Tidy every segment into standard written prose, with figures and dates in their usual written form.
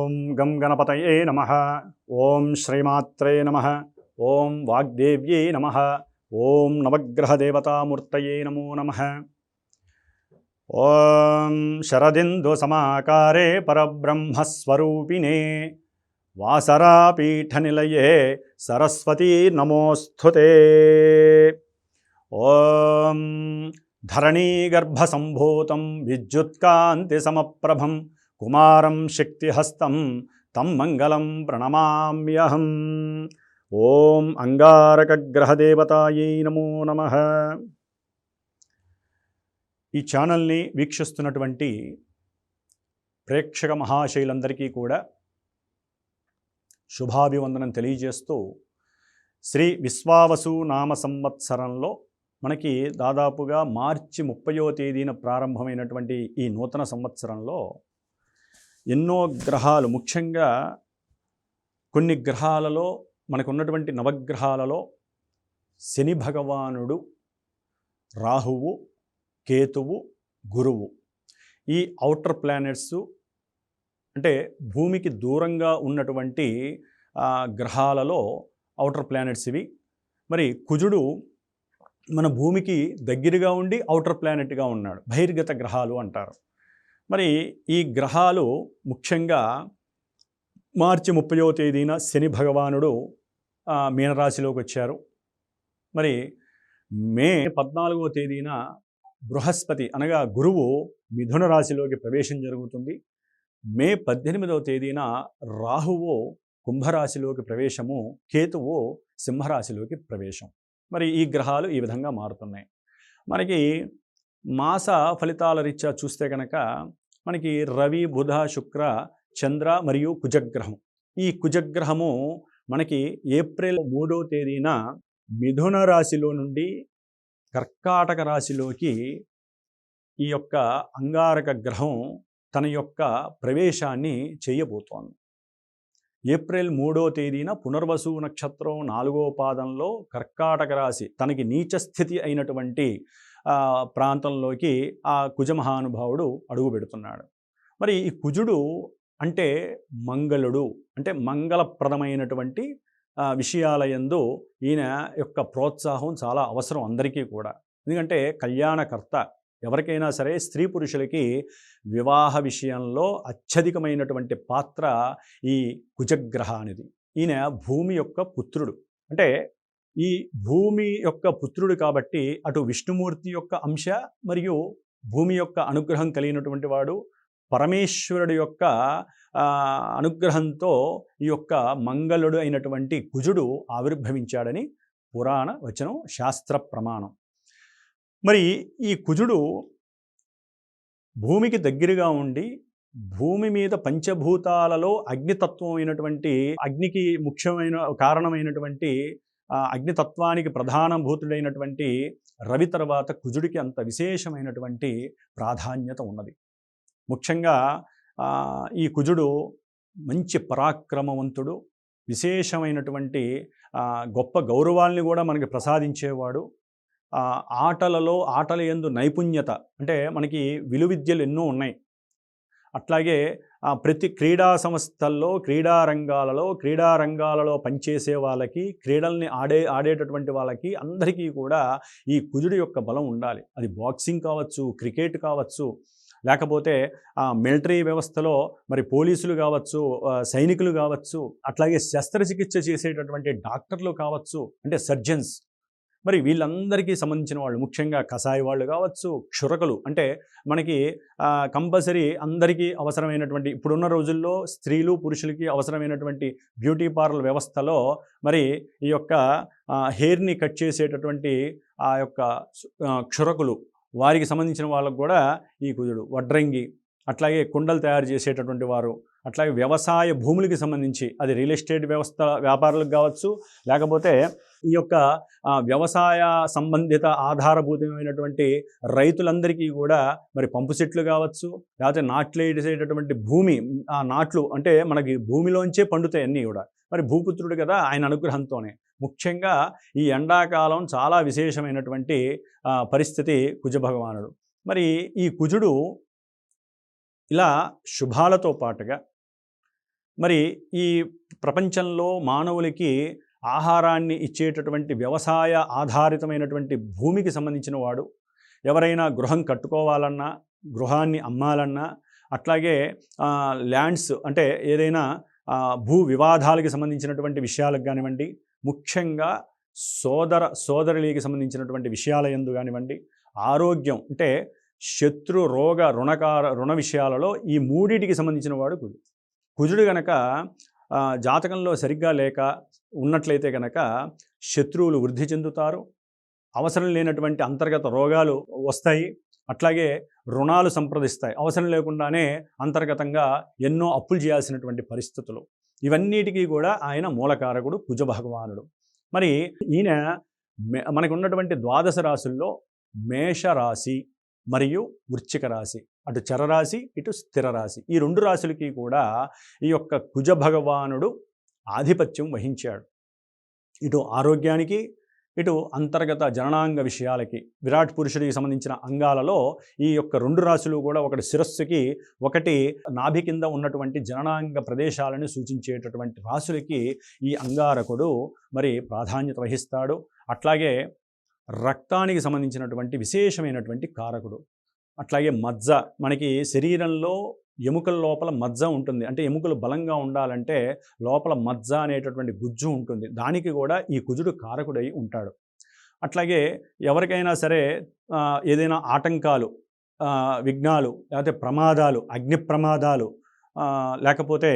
ఓం గం గణపతయే నమః. ఓం శ్రీమాత్రే నమః. ఓం వాగ్దేవ్యై నమః. ఓం నవగ్రహదేవతామూర్తయే నమో నమః. ఓం శరదిందు సమాకారే పరబ్రహ్మస్వరూపిణే వాసరాపీఠనిలయే సరస్వతీ నమోస్తుతే. ఓం ధరణీగర్భసంభూతం విద్యుత్కాంతిసమప్రభం కుమారం శక్తిహస్తం తం మంగళం ప్రణమామ్యహం. ఓం అంగారకగ్రహదేవతాయై నమో నమః. ఈ ఛానల్ని వీక్షిస్తున్నటువంటి ప్రేక్షక మహాశైలందరికీ కూడా శుభాభివందనం తెలియజేస్తూ, శ్రీ విశ్వావసు నామ సంవత్సరంలో మనకి దాదాపుగా మార్చి 30వ తేదీన ప్రారంభమైనటువంటి ఈ నూతన సంవత్సరంలో ఎన్నో గ్రహాలు, ముఖ్యంగా కొన్ని గ్రహాలలో మనకున్నటువంటి నవగ్రహాలలో శని భగవానుడు, రాహువు, కేతువు, గురువు, ఈ ఔటర్ ప్లానెట్స్ అంటే భూమికి దూరంగా ఉన్నటువంటి గ్రహాలలో ఔటర్ ప్లానెట్స్ ఇవి. మరి కుజుడు మన భూమికి దగ్గరగా ఉండి ఔటర్ ప్లానెట్గా ఉన్నాడు, బహిర్గత గ్రహాలు అంటారు. మరి ఈ గ్రహాలు ముఖ్యంగా మార్చి 30వ తేదీన శని భగవానుడు మీనరాశిలోకి వచ్చారు. మరి మే 14వ తేదీన బృహస్పతి అనగా గురువు మిథున రాశిలోకి ప్రవేశం జరుగుతుంది. మే 18వ తేదీన రాహువు కుంభరాశిలోకి ప్రవేశము, కేతువు సింహరాశిలోకి ప్రవేశం. మరి ఈ గ్రహాలు ఈ విధంగా మారుతున్నాయి. మనకి మాస ఫలితాల రీత్యా చూస్తే కనుక మనకి రవి, బుధ, శుక్ర, చంద్ర మరియు కుజగ్రహం. ఈ కుజగ్రహము మనకి ఏప్రిల్ 3వ తేదీన మిథున రాశిలో నుండి కర్కాటక రాశిలోకి ఈ యొక్క అంగారక గ్రహం తన యొక్క ప్రవేశాన్ని చేయబోతోంది. ఏప్రిల్ 3వ తేదీన పునర్వసు నక్షత్రం 4వ పాదంలో కర్కాటక రాశి తనకి నీచ స్థితి అయినటువంటి ప్రాంతంలోకి ఆ కుజ మహానుభావుడు అడుగు పెడుతున్నాడు. మరి ఈ కుజుడు అంటే మంగళుడు, అంటే మంగళప్రదమైనటువంటి విషయాలయందు ఈయన యొక్క ప్రోత్సాహం చాలా అవసరం అందరికీ కూడా. ఎందుకంటే కళ్యాణకర్త. ఎవరికైనా సరే స్త్రీ పురుషులకి వివాహ విషయంలో అత్యధికమైనటువంటి పాత్ర ఈ కుజగ్రహానిది. ఈయన భూమి యొక్క పుత్రుడు, అంటే ఈ భూమి యొక్క పుత్రుడు కాబట్టి అటు విష్ణుమూర్తి యొక్క అంశ మరియు భూమి యొక్క అనుగ్రహం కలిగినటువంటి వాడు. పరమేశ్వరుడు యొక్క అనుగ్రహంతో ఈ యొక్క మంగళుడు అయినటువంటి కుజుడు ఆవిర్భవించాడని పురాణ వచనం, శాస్త్ర ప్రమాణం. మరి ఈ కుజుడు భూమికి దగ్గరగా ఉండి భూమి మీద పంచభూతాలలో అగ్నితత్వం అయినటువంటి, అగ్నికి ముఖ్యమైన కారణమైనటువంటి అగ్నితత్వానికి ప్రధానభూతుడైనటువంటి రవి తర్వాత కుజుడికి అంత విశేషమైనటువంటి ప్రాధాన్యత ఉన్నది. ముఖ్యంగా ఈ కుజుడు మంచి పరాక్రమవంతుడు, విశేషమైనటువంటి గొప్ప గౌరవాల్ని కూడా మనకి ప్రసాదించేవాడు. ఆటల యందు నైపుణ్యత, అంటే మనకి విలువిద్యలు ఎన్నో ఉన్నాయి. అట్లాగే ప్రతి క్రీడా సంస్థల్లో, క్రీడా రంగాలలో పనిచేసే వాళ్ళకి, క్రీడల్ని ఆడేటటువంటి వాళ్ళకి అందరికీ కూడా ఈ కుజుడి యొక్క బలం ఉండాలి. అది బాక్సింగ్ కావచ్చు, క్రికెట్ కావచ్చు, లేకపోతే మిలిటరీ వ్యవస్థలో మరి పోలీసులు కావచ్చు, సైనికులు కావచ్చు, అట్లాగే శస్త్రచికిత్స చేసేటటువంటి డాక్టర్లు కావచ్చు, అంటే సర్జన్స్. మరి వీళ్ళందరికీ సంబంధించిన వాళ్ళు, ముఖ్యంగా కషాయ వాళ్ళు కావచ్చు, క్షురకులు, అంటే మనకి కంపల్సరీ అందరికీ అవసరమైనటువంటి, ఇప్పుడున్న రోజుల్లో స్త్రీలు పురుషులకి అవసరమైనటువంటి బ్యూటీ పార్లర్ వ్యవస్థలో మరి ఈ యొక్క హెయిర్ని కట్ చేసేటటువంటి ఆ యొక్క క్షురకులు, వారికి సంబంధించిన వాళ్ళకు కూడా ఈ కుజుడు. వడ్రంగి, అట్లాగే కుండలు తయారు చేసేటటువంటి వారు, అట్లాగే వ్యవసాయ భూములకి సంబంధించి అది రియల్ ఎస్టేట్ వ్యవస్థ వ్యాపారులకు కావచ్చు, లేకపోతే ఈ యొక్క వ్యవసాయ సంబంధిత ఆధారభూతమైనటువంటి రైతులందరికీ కూడా మరి పంపు సెట్లు కావచ్చు, లేకపోతే నాట్లు వేసేటటువంటి భూమి, ఆ నాట్లు అంటే మనకి భూమిలోంచే పండుతాయి అన్నీ కూడా. మరి భూపుత్రుడు కదా, ఆయన అనుగ్రహంతోనే. ముఖ్యంగా ఈ ఎండాకాలం చాలా విశేషమైనటువంటి పరిస్థితి కుజభగవానుడు. మరి ఈ కుజుడు ఇలా శుభాలతో పాటుగా మరి ఈ ప్రపంచంలో మానవులకి ఆహారాన్ని ఇచ్చేటటువంటి వ్యవసాయ ఆధారితమైనటువంటి భూమికి సంబంధించిన వాడు. ఎవరైనా గృహం కట్టుకోవాలన్నా, గృహాన్ని అమ్మాలన్నా, అట్లాగే ల్యాండ్స్ అంటే ఏదైనా భూ వివాదాలకు సంబంధించినటువంటి విషయాలకు కానివ్వండి, ముఖ్యంగా సోదరులకి సంబంధించినటువంటి విషయాల యందు కానివ్వండి, ఆరోగ్యం అంటే శత్రు రోగ రుణ విషయాలలో ఈ మూడిటికి సంబంధించిన వాడు కుజుడు. కుజుడు గనక జాతకంలో సరిగ్గా లేక ఉన్నట్లయితే కనుక శత్రువులు వృద్ధి చెందుతారు, అవసరం లేనటువంటి అంతర్గత రోగాలు వస్తాయి, అట్లాగే రుణాలు సంప్రదిస్తాయి, అవసరం లేకుండానే అంతర్గతంగా ఎన్నో అప్పులు చేయాల్సినటువంటి పరిస్థితులు. ఇవన్నిటికీ కూడా ఆయన మూలకారకుడు కుజ భగవానుడు. మరి ఈయన మనకు ఉన్నటువంటి ద్వాదశ రాశుల్లో మేషరాశి మరియు వృశ్చిక రాశి, అటు చరరాశి ఇటు స్థిర రాశి, ఈ రెండు రాశులకి కూడా ఈ యొక్క కుజ భగవానుడు ఆధిపత్యం వహించాడు. ఇటు ఆరోగ్యానికి, ఇటు అంతర్గత జననాంగ విషయాలకి, విరాట్ పురుషుడికి సంబంధించిన అంగాలలో ఈ యొక్క రెండు రాశులు కూడా, ఒకటి శిరస్సుకి, ఒకటి నాభి కింద ఉన్నటువంటి జననాంగ ప్రదేశాలను సూచించేటటువంటి రాశులకి ఈ అంగారకుడు మరి ప్రాధాన్యత వహిస్తాడు. అట్లాగే రక్తానికి సంబంధించినటువంటి విశేషమైనటువంటి కారకుడు. అట్లాగే మజ్జ, మనకి శరీరంలో ఎముకల లోపల మజ్జ ఉంటుంది, అంటే ఎముకలు బలంగా ఉండాలంటే లోపల మజ్జ అనేటటువంటి గుజ్జు ఉంటుంది, దానికి కూడా ఈ కుజుడు కారకుడై ఉంటాడు. అట్లాగే ఎవరికైనా సరే ఏదైనా ఆటంకాలు, విఘ్నాలు, లేకపోతే ప్రమాదాలు, అగ్ని ప్రమాదాలు, లేకపోతే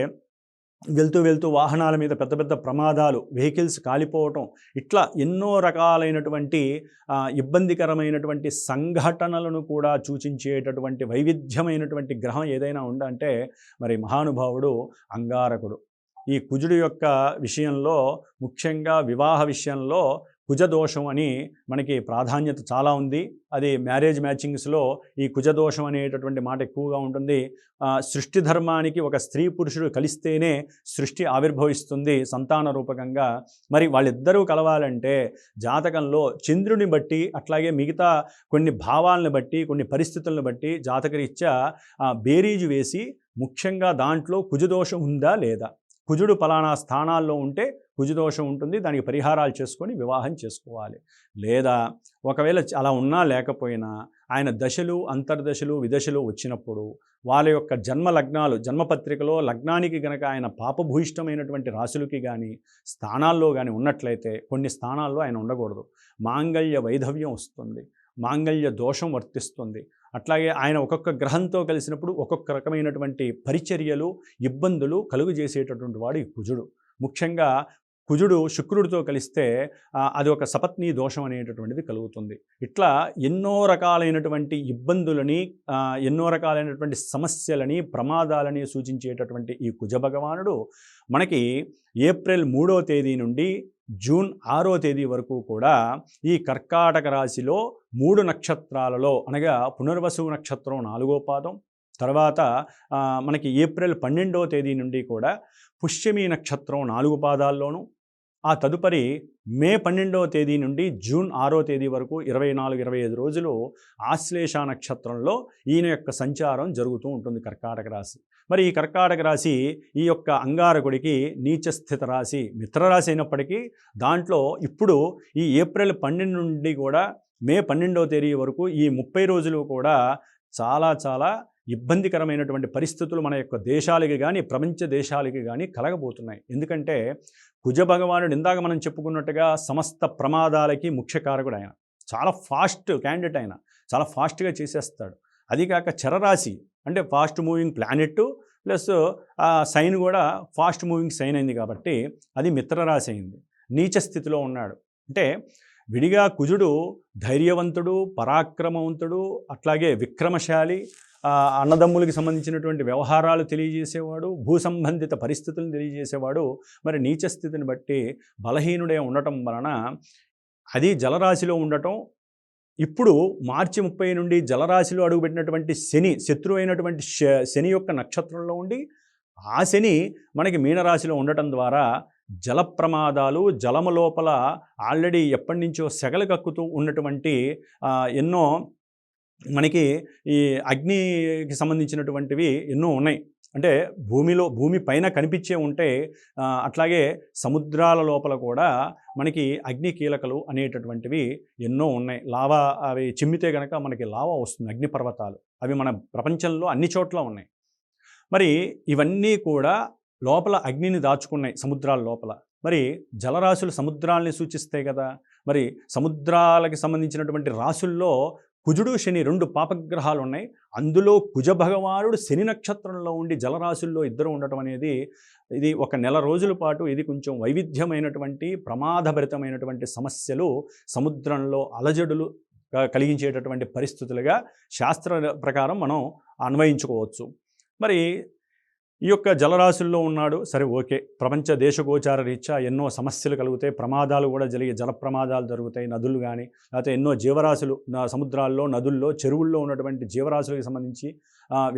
వెళ్తూ వాహనాల మీద పెద్ద పెద్ద ప్రమాదాలు, వెహికల్స్ కాలిపోవటం, ఇట్లా ఎన్నో రకాలైనటువంటి ఇబ్బందికరమైనటువంటి సంఘటనలను కూడా సూచించేటటువంటి వైవిధ్యమైనటువంటి గ్రహం ఏదైనా ఉందంటే మరి మహానుభావుడు అంగారకుడు. ఈ కుజుడు యొక్క విషయంలో, ముఖ్యంగా వివాహ విషయంలో కుజదోషం అని మనకి ప్రాధాన్యత చాలా ఉంది. అది మ్యారేజ్ మ్యాచింగ్స్లో ఈ కుజదోషం అనేటటువంటి మాట ఎక్కువగా ఉంటుంది. సృష్టి ధర్మానికి ఒక స్త్రీ పురుషుడు కలిస్తేనే సృష్టి ఆవిర్భవిస్తుంది సంతాన రూపకంగా. మరి వాళ్ళిద్దరూ కలవాలంటే జాతకంలో చంద్రుని బట్టి, అట్లాగే మిగతా కొన్ని భావాలను బట్టి, కొన్ని పరిస్థితులను బట్టి జాతకరీత్యా బేరీజు వేసి, ముఖ్యంగా దాంట్లో కుజదోషం ఉందా లేదా, కుజుడు పలానా స్థానాల్లో ఉంటే కుజదోషం ఉంటుంది, దానికి పరిహారాలు చేసుకొని వివాహం చేసుకోవాలి. లేదా ఒకవేళ అలా ఉన్నా లేకపోయినా ఆయన దశలు, అంతర్దశలు, విదశలు వచ్చినప్పుడు వాళ్ళ యొక్క జన్మ లగ్నాలు, జన్మపత్రికలో లగ్నానికి గనక ఆయన పాపభూయిష్టమైనటువంటి రాశులకి కానీ స్థానాల్లో కానీ ఉన్నట్లయితే, కొన్ని స్థానాల్లో ఆయన ఉండకూడదు, మాంగళ్య వైధవ్యం వస్తుంది, మాంగళ్య దోషం వర్తిస్తుంది. అట్లాగే ఆయన ఒక్కొక్క గ్రహంతో కలిసినప్పుడు ఒక్కొక్క రకమైనటువంటి పరిచర్యలు, ఇబ్బందులు కలుగు చేసేటటువంటి వాడు ఈ కుజుడు. ముఖ్యంగా కుజుడు శుక్రుడితో కలిస్తే అది ఒక సపత్ని దోషం అనేటటువంటిది కలుగుతుంది. ఇట్లా ఎన్నో రకాలైనటువంటి ఇబ్బందులని, ఎన్నో రకాలైనటువంటి సమస్యలని, ప్రమాదాలని సూచించేటటువంటి ఈ కుజ భగవానుడు మనకి ఏప్రిల్ 3వ తేదీ నుండి జూన్ 6వ తేదీ వరకు కూడా ఈ కర్కాటక రాశిలో 3 నక్షత్రాలలో, అనగా పునర్వసు నక్షత్రం 4వ పాదం, తర్వాత మనకి ఏప్రిల్ 12వ తేదీ నుండి కూడా పుష్యమి నక్షత్రం 4 పాదాల్లోనూ, ఆ తదుపరి మే 12వ తేదీ నుండి జూన్ 6వ తేదీ వరకు 24-25 రోజులు ఆశ్లేష నక్షత్రంలో ఈయన యొక్క సంచారం జరుగుతూ ఉంటుంది కర్కాటక రాశి. మరి ఈ కర్కాటక రాశి ఈ యొక్క అంగారకుడికి నీచస్థిత రాశి, మిత్రరాశి అయినప్పటికీ దాంట్లో ఇప్పుడు ఈ ఏప్రిల్ 12 నుండి కూడా మే 12వ తేదీ వరకు ఈ 30 రోజులు కూడా చాలా ఇబ్బందికరమైనటువంటి పరిస్థితులు మన యొక్క దేశాలకి కానీ, ప్రపంచ దేశాలకి కానీ కలగబోతున్నాయి. ఎందుకంటే కుజ భగవానుడు ఇందాక మనం చెప్పుకున్నట్టుగా సమస్త ప్రమాదాలకి ముఖ్య కారకుడు. ఆయన చాలా ఫాస్ట్ క్యాండిడేట్, ఆయన చాలా ఫాస్ట్గా చేసేస్తాడు. అది కాక చరరాశి అంటే fast moving planet plus sign కూడా ఫాస్ట్ మూవింగ్ సైన్ అయింది కాబట్టి అది మిత్రరాశి అయింది. నీచ స్థితిలో ఉన్నాడు అంటే విడిగా కుజుడు ధైర్యవంతుడు, పరాక్రమవంతుడు, అట్లాగే విక్రమశాలి, అన్నదమ్ములకి సంబంధించినటువంటి వ్యవహారాలు తెలియజేసేవాడు, భూ సంబంధిత పరిస్థితులను తెలియజేసేవాడు. మరి నీచ స్థితిని బట్టి బలహీనుడే ఉండటం వలన అది జలరాశిలో ఉండటం, ఇప్పుడు మార్చి 30 నుండి జలరాశిలో అడుగుపెట్టినటువంటి శని, శత్రువు అయినటువంటి శని యొక్క నక్షత్రంలో ఉండి ఆ శని మనకి మీనరాశిలో ఉండటం ద్వారా జల ప్రమాదాలు, జలము లోపల ఆల్రెడీ ఎప్పటి నుంచో సెగలు కక్కుతూ ఉన్నటువంటి ఎన్నో మనకి ఈ అగ్నికి సంబంధించినటువంటివి ఎన్నో ఉన్నాయి. అంటే భూమి పైన కనిపించే ఉంటే అట్లాగే సముద్రాల లోపల కూడా మనకి అగ్ని కీలకలు అనేటటువంటివి ఎన్నో ఉన్నాయి. లావా అవి చిమ్మితే కనుక మనకి లావా వస్తుంది, అగ్నిపర్వతాలు. అవి మన ప్రపంచంలో అన్ని చోట్ల ఉన్నాయి. మరి ఇవన్నీ కూడా లోపల అగ్నిని దాచుకున్నాయి సముద్రాల లోపల. మరి జలరాశులు సముద్రాల్ని సూచిస్తాయి కదా. మరి సముద్రాలకి సంబంధించినటువంటి రాశుల్లో కుజుడు శని 2 పాపగ్రహాలు ఉన్నాయి. అందులో కుజ భగవానుడు శని నక్షత్రంలో ఉండి జలరాశుల్లో ఇద్దరు ఉండటం అనేది ఇది ఒక నెల రోజుల పాటు ఇది కొంచెం వైవిధ్యమైనటువంటి ప్రమాదభరితమైనటువంటి సమస్యలు సముద్రంలో అలజడులు కలిగించేటటువంటి పరిస్థితులుగా శాస్త్ర ప్రకారం మనం అన్వయించుకోవచ్చు. మరి ఈ యొక్క జలరాశుల్లో ఉన్నాడు, సరే ఓకే, ప్రపంచ దేశగోచార రీత్యా ఎన్నో సమస్యలు కలుగుతాయి, ప్రమాదాలు కూడా జరిగే, జల ప్రమాదాలు జరుగుతాయి, నదులు కానీ లేకపోతే ఎన్నో జీవరాశులు సముద్రాల్లో, నదుల్లో, చెరువుల్లో ఉన్నటువంటి జీవరాశులకు సంబంధించి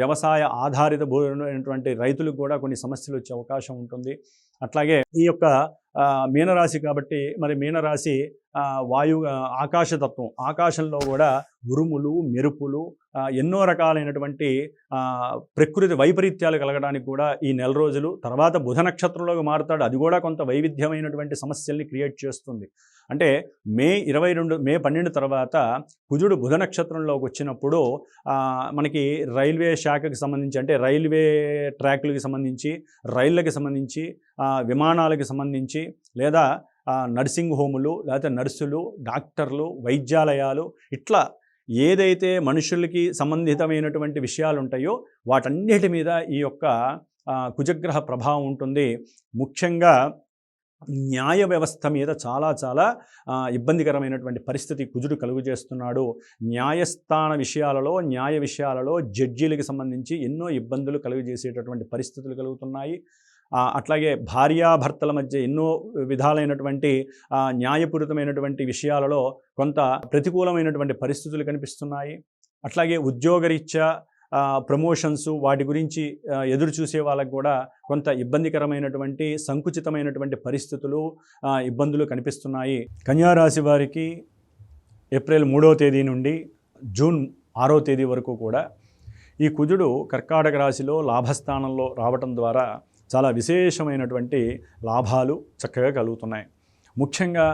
వ్యవసాయ ఆధారిత భూమైనటువంటి రైతులకు కూడా కొన్ని సమస్యలు వచ్చే అవకాశం ఉంటుంది. అట్లాగే ఈ యొక్క మీనరాశి కాబట్టి మరి మీనరాశి వాయు ఆకాశతత్వం, ఆకాశంలో కూడా ఉరుములు, మెరుపులు, ఎన్నో రకాలైనటువంటి ప్రకృతి వైపరీత్యాలు కలగడానికి కూడా ఈ నెల రోజులు. తర్వాత బుధ నక్షత్రంలోకి మారుతాడు, అది కూడా కొంత వైవిధ్యమైనటువంటి సమస్యల్ని క్రియేట్ చేస్తుంది. అంటే మే 12 తర్వాత కుజుడు బుధ నక్షత్రంలోకి వచ్చినప్పుడు మనకి రైల్వే శాఖకి సంబంధించి, అంటే రైల్వే ట్రాక్లకి సంబంధించి, రైళ్ళకి సంబంధించి, విమానాలకి సంబంధించి, లేదా నర్సింగ్ హోములు, లేకపోతే నర్సులు, డాక్టర్లు, వైద్యాలయాలు, ఇట్లా ఏదైతే మనుషులకి సంబంధితమైనటువంటి విషయాలు ఉంటాయో వాటన్నిటి మీద ఈ యొక్క కుజగ్రహ ప్రభావం ఉంటుంది. ముఖ్యంగా న్యాయ వ్యవస్థ మీద చాలా చాలా ఇబ్బందికరమైనటువంటి పరిస్థితి కుజుడు కలుగు చేస్తున్నాడు. న్యాయస్థాన విషయాలలో, న్యాయ విషయాలలో జడ్జీలకు సంబంధించి ఎన్నో ఇబ్బందులు కలుగజేసేటటువంటి పరిస్థితులు కలుగుతున్నాయి. అట్లాగే భార్యాభర్తల మధ్య ఎన్నో విధాలైనటువంటి న్యాయపూరితమైనటువంటి విషయాలలో కొంత ప్రతికూలమైనటువంటి పరిస్థితులు కనిపిస్తున్నాయి. అట్లాగే ఉద్యోగరీత్యా ప్రమోషన్స్ వాటి గురించి ఎదురు చూసే వాళ్ళకు కూడా కొంత ఇబ్బందికరమైనటువంటి సంకుచితమైనటువంటి పరిస్థితులు, ఇబ్బందులు కనిపిస్తున్నాయి. కన్యారాశి వారికి ఏప్రిల్ 3వ తేదీ నుండి జూన్ 6వ తేదీ వరకు కూడా ఈ కుజుడు కర్కాటక రాశిలో లాభస్థానంలో రావటం ద్వారా చాలా విశేషమైనటువంటి లాభాలు చక్కగా కలుగుతున్నాయి. ముఖ్యంగా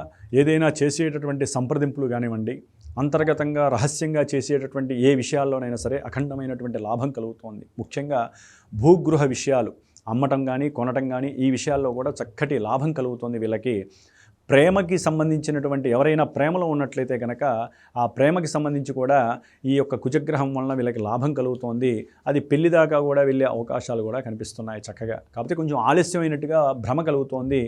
ఏదైనా చేసేటటువంటి సంప్రదింపులు కానివ్వండి, అంతర్గతంగా రహస్యంగా చేసేటటువంటి ఏ విషయాల్లోనైనా సరే అఖండమైనటువంటి లాభం కలుగుతోంది. ముఖ్యంగా భూగృహ విషయాలు అమ్మటం కానీ, కొనటం కానీ, ఈ విషయాల్లో కూడా చక్కటి లాభం కలుగుతోంది వీళ్ళకి. ప్రేమకి సంబంధించినటువంటి ఎవరైనా ప్రేమలో ఉన్నట్లయితే కనుక ఆ ప్రేమకి సంబంధించి కూడా ఈ యొక్క కుజగ్రహం వలన వీళ్ళకి లాభం కలుగుతోంది. అది పెళ్లి దాకా కూడా వెళ్ళే అవకాశాలు కూడా కనిపిస్తున్నాయి చక్కగా. కాకపోతే కొంచెం ఆలస్యమైనట్టుగా భ్రమ కలుగుతోంది,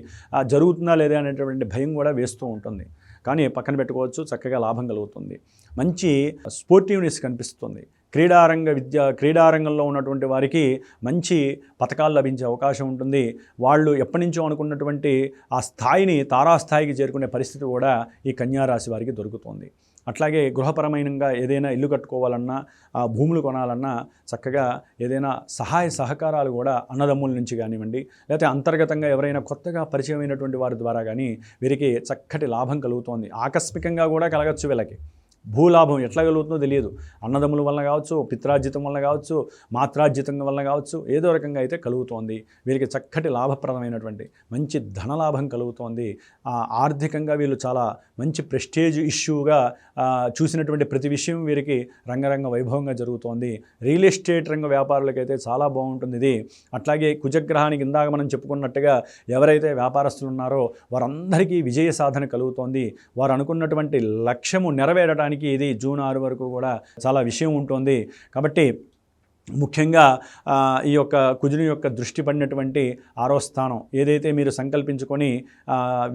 జరుగుతుందా లేదా అనేటువంటి భయం కూడా వేస్తూ ఉంటుంది. కానీ పక్కన పెట్టుకోవచ్చు, చక్కగా లాభం కలుగుతుంది. మంచి స్పోర్టివ్నెస్ కనిపిస్తుంది. క్రీడారంగంలో ఉన్నటువంటి వారికి మంచి పథకాలు లభించే అవకాశం ఉంటుంది. వాళ్ళు ఎప్పటి నుంచో అనుకున్నటువంటి ఆ స్థాయిని, తారాస్థాయికి చేరుకునే పరిస్థితి కూడా ఈ కన్యారాశి వారికి దొరుకుతుంది. అట్లాగే గృహపరమైనగా ఏదైనా ఇల్లు కట్టుకోవాలన్నా, భూములు కొనాలన్నా చక్కగా ఏదైనా సహాయ సహకారాలు కూడా అన్నదమ్ముల నుంచి కానివ్వండి, లేకపోతే అంతర్గతంగా ఎవరైనా కొత్తగా పరిచయమైనటువంటి వారి ద్వారా కానీ వీరికి చక్కటి లాభం కలుగుతోంది. ఆకస్మికంగా కూడా కలగచ్చు వీళ్ళకి. భూలాభం ఎట్లా కలుగుతుందో తెలియదు. అన్నదమ్ముల వల్ల కావచ్చు, పిత్రార్జితం వల్ల కావచ్చు, మాత్రార్జితం వల్ల కావచ్చు, ఏదో రకంగా అయితే కలుగుతోంది. వీరికి చక్కటి లాభప్రదమైనటువంటి మంచి ధనలాభం కలుగుతోంది. ఆర్థికంగా వీళ్ళు చాలా మంచి ప్రెస్టేజ్ ఇష్యూగా చూసినటువంటి ప్రతి విషయం వీరికి రంగరంగ వైభవంగా జరుగుతోంది. రియల్ ఎస్టేట్ రంగ వ్యాపారులకైతే చాలా బాగుంటుంది ఇది. అట్లాగే కుజగ్రహానికి ఇందాక మనం చెప్పుకున్నట్టుగా ఎవరైతే వ్యాపారస్తులు ఉన్నారో వారందరికీ విజయ సాధన కలుగుతోంది. వారు అనుకున్నటువంటి లక్ష్యము నెరవేరడానికి ఇది జూన్ 6 వరకు కూడా చాలా విషయం ఉంటుంది. కాబట్టి ముఖ్యంగా ఈ యొక్క కుజుని యొక్క దృష్టి పడినటువంటి 6వ స్థానం ఏదైతే మీరు సంకల్పించుకొని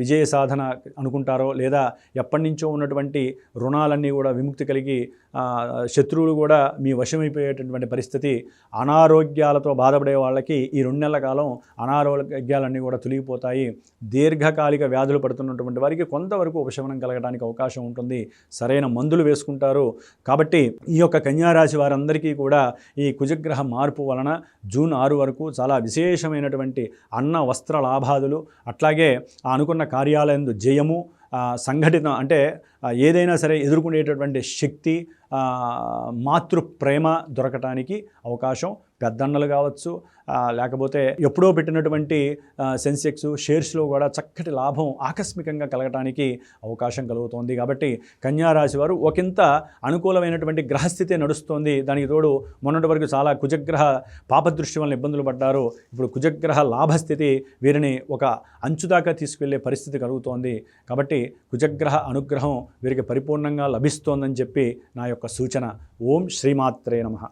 విజయ సాధన అనుకుంటారో, లేదా ఎప్పటి నుంచో ఉన్నటువంటి రుణాలన్నీ కూడా విముక్తి కలిగి శత్రువులు కూడా మీ వశమైపోయేటటువంటి పరిస్థితి, అనారోగ్యాలతో బాధపడే వాళ్ళకి ఈ 2 నెలల కాలం అనారోగ్యాలన్నీ కూడా తొలగిపోతాయి. దీర్ఘకాలిక వ్యాధులు పడుతున్నటువంటి వారికి కొంతవరకు ఉపశమనం కలగడానికి అవకాశం ఉంటుంది. సరైన మందులు వేసుకుంటారు. కాబట్టి ఈ యొక్క కన్యారాశి వారందరికీ కూడా ఈ కుజగ్రహ మార్పు వలన జూన్ 6 వరకు చాలా విశేషమైనటువంటి అన్న వస్త్ర లాభాదులు, అట్లాగే అనుకున్న కార్యాలయందు జయము, సంఘటిత అంటే ఏదైనా సరే ఎదుర్కొనేటటువంటి శక్తి, మాతృ ప్రేమ దొరకటానికి అవకాశం పెద్దన్నలు కావచ్చు, లేకపోతే ఎప్పుడో పెట్టినటువంటి సెన్సెక్స్ షేర్స్లో కూడా చక్కటి లాభం ఆకస్మికంగా కలగటానికి అవకాశం కలుగుతోంది. కాబట్టి కన్యా రాశి వారు ఒకంత అనుకూలమైనటువంటి గ్రహస్థితి నడుస్తోంది. దానికి తోడు మొన్నటి వరకు చాలా కుజగ్రహ పాపదృష్టి వలన ఇబ్బందులు పడ్డారు. ఇప్పుడు కుజగ్రహ లాభస్థితి వీరిని ఒక అంచు దాకా తీసుకెళ్లే పరిస్థితి కలుగుతోంది. కాబట్టి కుజగ్రహ అనుగ్రహం వీరికి పరిపూర్ణంగా లభిస్తోందని చెప్పి నా యొక్క సూచన. ఓం శ్రీమాత్రే నమః.